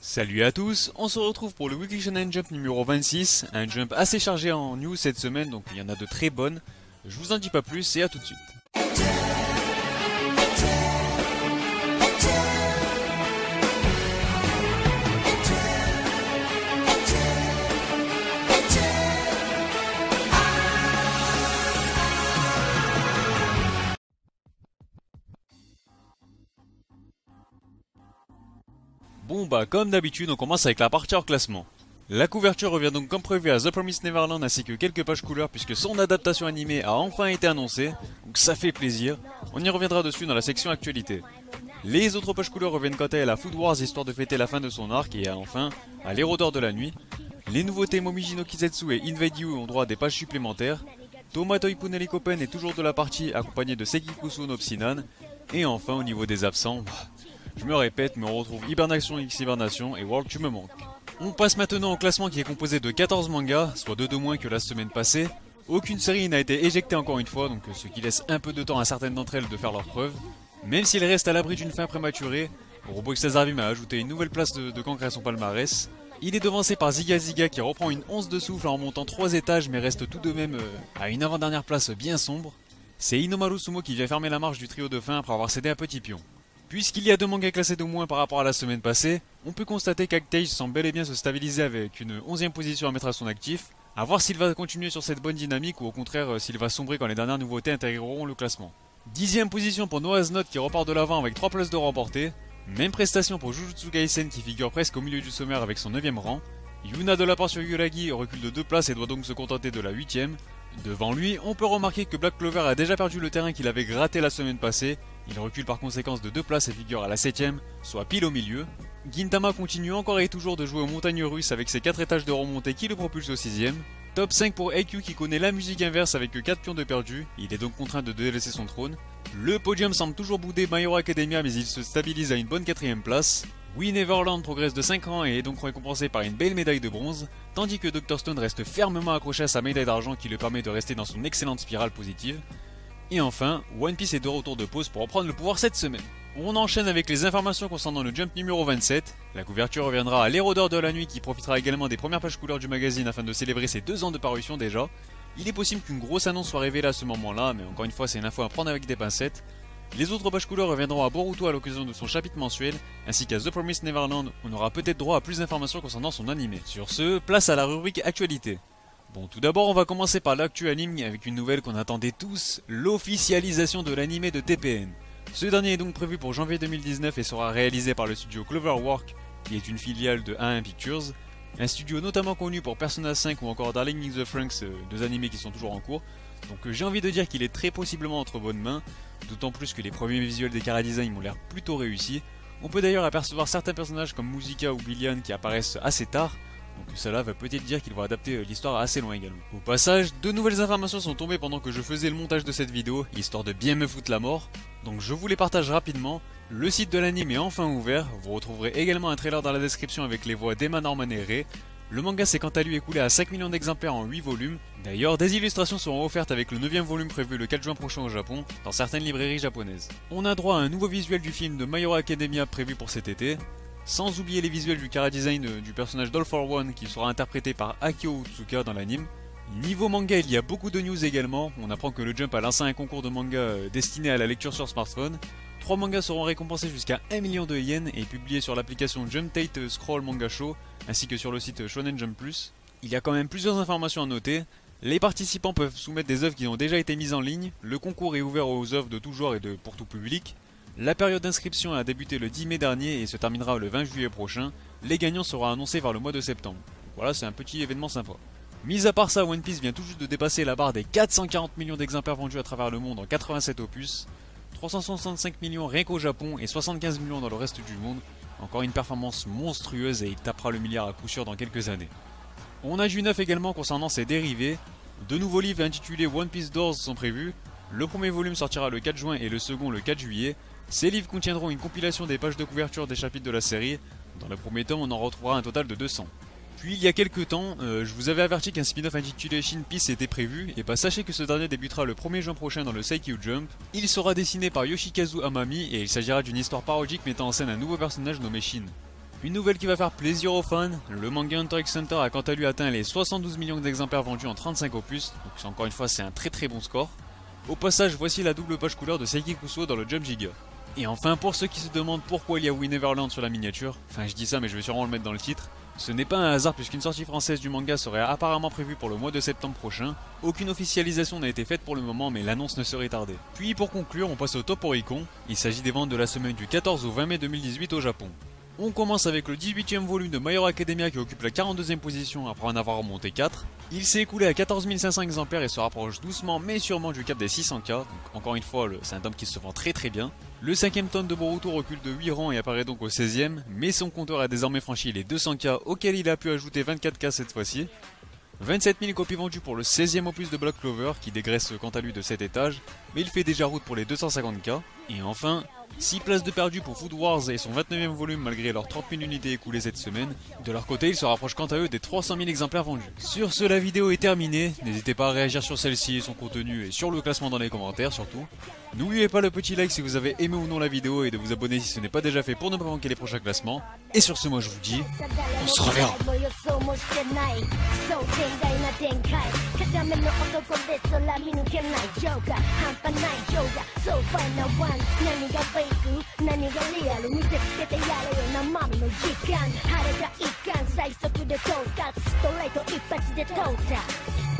Salut à tous, on se retrouve pour le Weekly Shonen Jump numéro 26, un jump assez chargé en news cette semaine, donc il y en a de très bonnes. Je vous en dis pas plus et à tout de suite. Bon bah comme d'habitude on commence avec la partie hors classement. La couverture revient donc comme prévu à The Promised Neverland ainsi que quelques pages couleurs puisque son adaptation animée a enfin été annoncée, donc ça fait plaisir, on y reviendra dessus dans la section actualité. Les autres pages couleurs reviennent quant à elles à Food Wars histoire de fêter la fin de son arc et enfin à l'Héros d'or de la nuit. Les nouveautés Momiji no Kizetsu et Invade You ont droit à des pages supplémentaires. Tomato Ipuneli Koppen est toujours de la partie accompagné de Sekikusu no Psinan. Et enfin au niveau des absents, je me répète mais on retrouve Hibernation X Hibernation et World Tu me manques. On passe maintenant au classement qui est composé de 14 mangas, soit 2 de moins que la semaine passée. Aucune série n'a été éjectée encore une fois, donc ce qui laisse un peu de temps à certaines d'entre elles de faire leurs preuves. Même s'il reste à l'abri d'une fin prématurée, Robo Xazarvim a ajouté une nouvelle place de cancre à son palmarès. Il est devancé par Ziga Ziga qui reprend une once de souffle en montant 3 étages mais reste tout de même à une avant-dernière place bien sombre. C'est Inomaru Sumo qui vient fermer la marche du trio de fin après avoir cédé un petit pion. Puisqu'il y a 2 mangas classés de moins par rapport à la semaine passée, on peut constater qu'Actage semble bel et bien se stabiliser avec une 11e position à mettre à son actif, à voir s'il va continuer sur cette bonne dynamique ou au contraire s'il va sombrer quand les dernières nouveautés intégreront le classement. 10e position pour Noah's Note qui repart de l'avant avec 3 places de remportées, même prestation pour Jujutsu Kaisen qui figure presque au milieu du sommaire avec son 9e rang, Yuna de la part sur Yuragi recule de 2 places et doit donc se contenter de la 8e. Devant lui, on peut remarquer que Black Clover a déjà perdu le terrain qu'il avait gratté la semaine passée, il recule par conséquence de 2 places et figure à la 7ème, soit pile au milieu. Gintama continue encore et toujours de jouer aux montagnes russes avec ses 4 étages de remontée qui le propulsent au 6ème. Top 5 pour Aikyu qui connaît la musique inverse avec 4 pions de perdu, il est donc contraint de délaisser son trône. Le podium semble toujours bouder My Hero Academia mais il se stabilise à une bonne 4ème place. We Neverland progresse de 5 rangs et est donc récompensé par une belle médaille de bronze, tandis que Dr Stone reste fermement accroché à sa médaille d'argent qui lui permet de rester dans son excellente spirale positive. Et enfin, One Piece est de retour de pause pour reprendre le pouvoir cette semaine. On enchaîne avec les informations concernant le Jump numéro 27. La couverture reviendra à l'Héros d'or de la nuit qui profitera également des premières pages couleurs du magazine afin de célébrer ses 2 ans de parution déjà. Il est possible qu'une grosse annonce soit révélée à ce moment-là, mais encore une fois c'est une info à prendre avec des pincettes. Les autres pages couleurs reviendront à Boruto à l'occasion de son chapitre mensuel, ainsi qu'à The Promised Neverland, on aura peut-être droit à plus d'informations concernant son animé. Sur ce, place à la rubrique actualité. Bon, tout d'abord on va commencer par l'actu anime avec une nouvelle qu'on attendait tous, l'officialisation de l'animé de TPN. Ce dernier est donc prévu pour janvier 2019 et sera réalisé par le studio Cloverwork, qui est une filiale de A1 Pictures, un studio notamment connu pour Persona 5 ou encore Darling in the Franxx, 2 animés qui sont toujours en cours. Donc j'ai envie de dire qu'il est très possiblement entre bonnes mains, d'autant plus que les premiers visuels des chara-design ont l'air plutôt réussis. On peut d'ailleurs apercevoir certains personnages comme Musica ou Billion qui apparaissent assez tard, donc cela va peut-être dire qu'ils vont adapter l'histoire assez loin également. Au passage, 2 nouvelles informations sont tombées pendant que je faisais le montage de cette vidéo, histoire de bien me foutre la mort, donc je vous les partage rapidement. Le site de l'anime est enfin ouvert, vous retrouverez également un trailer dans la description avec les voix d'Emma Norman et Rei. Le manga s'est quant à lui écoulé à 5 millions d'exemplaires en 8 volumes. D'ailleurs, des illustrations seront offertes avec le 9ème volume prévu le 4 juin prochain au Japon, dans certaines librairies japonaises. On a droit à un nouveau visuel du film de My Hero Academia prévu pour cet été. Sans oublier les visuels du chara-design du personnage Doll for One qui sera interprété par Akio Utsuka dans l'anime. Niveau manga, il y a beaucoup de news également. On apprend que le Jump a lancé un concours de manga destiné à la lecture sur smartphone. 3 mangas seront récompensés jusqu'à 1 million de yens et publiés sur l'application Jump Tate Scroll Manga Show ainsi que sur le site Shonen Jump Plus. Il y a quand même plusieurs informations à noter. Les participants peuvent soumettre des œuvres qui ont déjà été mises en ligne. Le concours est ouvert aux œuvres de tout genre et pour tout public. La période d'inscription a débuté le 10 mai dernier et se terminera le 20 juillet prochain. Les gagnants seront annoncés vers le mois de septembre. Voilà, c'est un petit événement sympa. Mis à part ça, One Piece vient tout juste de dépasser la barre des 440 millions d'exemplaires vendus à travers le monde en 87 opus. 365 millions rien qu'au Japon et 75 millions dans le reste du monde. Encore une performance monstrueuse et il tapera le milliard à coup sûr dans quelques années. On a du neuf également concernant ses dérivés. 2 nouveaux livres intitulés One Piece Doors sont prévus. Le premier volume sortira le 4 juin et le second le 4 juillet. Ces livres contiendront une compilation des pages de couverture des chapitres de la série. Dans le premier tome, on en retrouvera un total de 200. Puis il y a quelques temps, je vous avais averti qu'un spin-off intitulé Shin Peace était prévu, et sachez que ce dernier débutera le 1er juin prochain dans le Saikyu Jump. Il sera dessiné par Yoshikazu Amami et il s'agira d'une histoire parodique mettant en scène un nouveau personnage nommé Shin. Une nouvelle qui va faire plaisir aux fans, le manga Hunter x Hunter a quant à lui atteint les 72 millions d'exemplaires vendus en 35 opus, donc encore une fois c'est un très bon score. Au passage, voici la double page couleur de Seiki Kusuo dans le Jump Giga. Et enfin, pour ceux qui se demandent pourquoi il y a We Neverland sur la miniature, enfin je dis ça mais je vais sûrement le mettre dans le titre, ce n'est pas un hasard puisqu'une sortie française du manga serait apparemment prévue pour le mois de septembre prochain. Aucune officialisation n'a été faite pour le moment mais l'annonce ne serait tardée. Puis pour conclure, on passe au top Oricon. Il s'agit des ventes de la semaine du 14 au 20 mai 2018 au Japon. On commence avec le 18e volume de My Hero Academia qui occupe la 42e position après en avoir remonté 4. Il s'est écoulé à 14 500 exemplaires et se rapproche doucement mais sûrement du cap des 600k. Donc encore une fois, c'est un tome qui se vend très bien. Le 5e tome de Boruto recule de 8 rangs et apparaît donc au 16e, mais son compteur a désormais franchi les 200k auxquels il a pu ajouter 24k cette fois-ci. 27 000 copies vendues pour le 16e opus de Black Clover qui dégraisse quant à lui de 7 étages, mais il fait déjà route pour les 250k. Et enfin, 6 places de perdu pour Food Wars et son 29e volume malgré leurs 30 000 unités écoulées cette semaine. De leur côté, ils se rapprochent quant à eux des 300 000 exemplaires vendus. Sur ce, la vidéo est terminée. N'hésitez pas à réagir sur celle-ci et son contenu et sur le classement dans les commentaires surtout. N'oubliez pas le petit like si vous avez aimé ou non la vidéo et de vous abonner si ce n'est pas déjà fait pour ne pas manquer les prochains classements. Et sur ce, moi je vous dis, on se reverra. 片目の男で空見抜けないジョーカー半端ないジョーがそうファイナルワン何がフェイク何がリアル見せつけてやれよ生身の時間晴れが一貫最速で到達ストレート一発で到達